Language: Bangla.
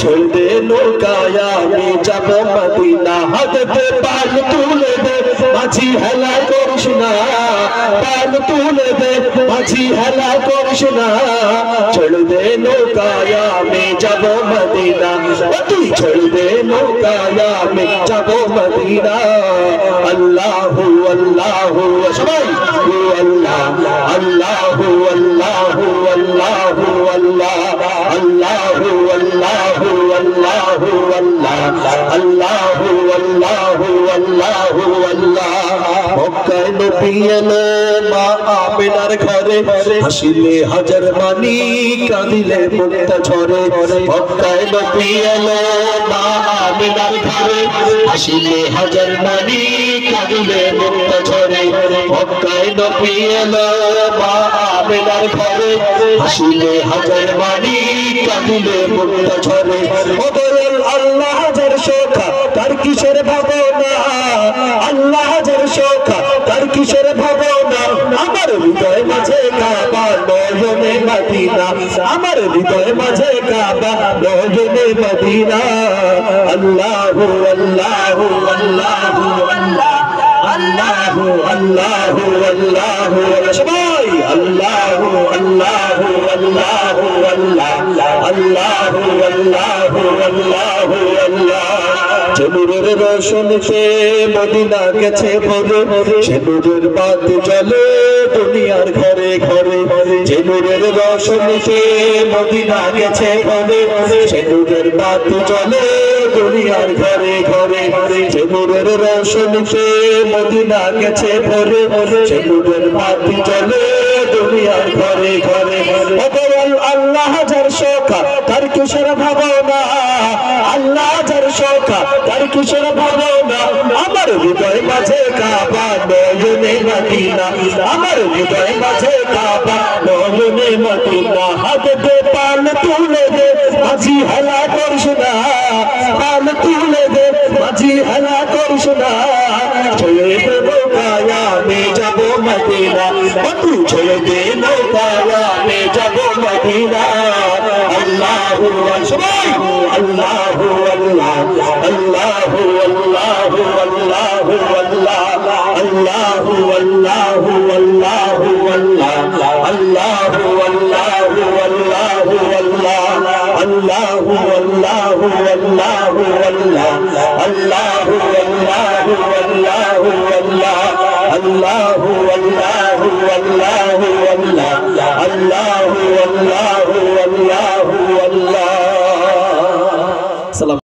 ছেড়ে দে নৌকায় আমি যাব মদিনা হাতে পাল তুলে দে মাঝি হেলা করিস না পাল তুলে দে মাঝি হেলা করিস না ছেড়ে দে নৌকায় আমি যাব মদিনা তুই ছেড়ে দে নৌকায় আমি যাব মদিনা আল্লাহু আল্লাহু সবাই আল্লাহ আল্লাহু আল্লাহু আল্লাহু আল্লাহ আল্লাহু আল্লাহু আল্লাহু আল্লাহ আল্লাহু আল্লাহু আল্লাহু আল্লাহ মক্কায় নবী এলো মা আমিনার ঘরে হাসিলে হাজার মানি কাঁদিলে মুক্তা ঝরে মক্কায় নবী এলো মা আমিনার ঘরে হাসিলে হাজার মানি কাঁদিলে মুক্তা ঝরে মক্কায় নবী এলো মা আমিনার ঘরে হাসিলে হাজার মানি কাঁদিলে মুক্তা ঝরে ও দয়াল আল্লাহ হাজার শোকা তার কিসের ভাবনা আল্লাহ হাজার শোকা তার কিসের ভাবনা আমার হৃদয় মাঝে কাবা নয়নে মদিনা আমার হৃদয় মাঝে কাবা নয়নে মদিনা আল্লাহু আল্লাহু আল্লাহু আল্লাহ আল্লাহু আল্লাহু আল্লাহু সবাই আল্লাহু আল্লাহু আল্লাহু আল্লাহ আল্লাহু আল্লাহু আল্লাহু আল্লাহ নূরের রোশনীতে মদিনা গেছে ভরে সে নূরের বাতি জ্বলে দুনিয়ার ঘরে ঘরে যে নূরের রোশনীতে মদিনা গেছে ভরে সে নূরের বাতি জ্বলে দুনিয়ার ঘরে ঘরে যে নূরের রোশনীতে মদিনা গেছে ভরে সে নূরের বাতি জ্বলে দুনিয়ার ঘরে ঘরে আল্লাহ হাজার শোকা তার কিসের ভাবনা আল্লাহ হাজার শোকা তার কিসের ভাবনা আমার হৃদয় মাঝে কাবা নয়নে মদিনা আমার হৃদয় মাঝে কাবা নয়নে মদিনা হাতে পাল তুলে দে মাঝি হেলা করিস না পাল তুলে দে মাঝি হেলা করিস না ছেড়ে দে নৌকায় আমি যাব মদিনা তুই ছেড়ে দে নৌকায় আমি যাব মদিনা আল্লাহু সবাই আল্লাহু আল্লাহ আল্লাহু আল্লাহু আল্লাহু আল্লাহ আল্লাহু আল্লাহু আল্লাহু আল্লাহ আল্লাহু আল্লাহু আল্লাহু আল্লাহ আল্লাহু আল্লাহু আল্লাহু আল্লাহ আল্লাহু আল্লাহু আল্লাহু আল্লাহ আল্লাহু আল্লাহু আল্লাহু আল্লাহ আল্লাহু আল্লাহু আল্লাহু আল্লাহ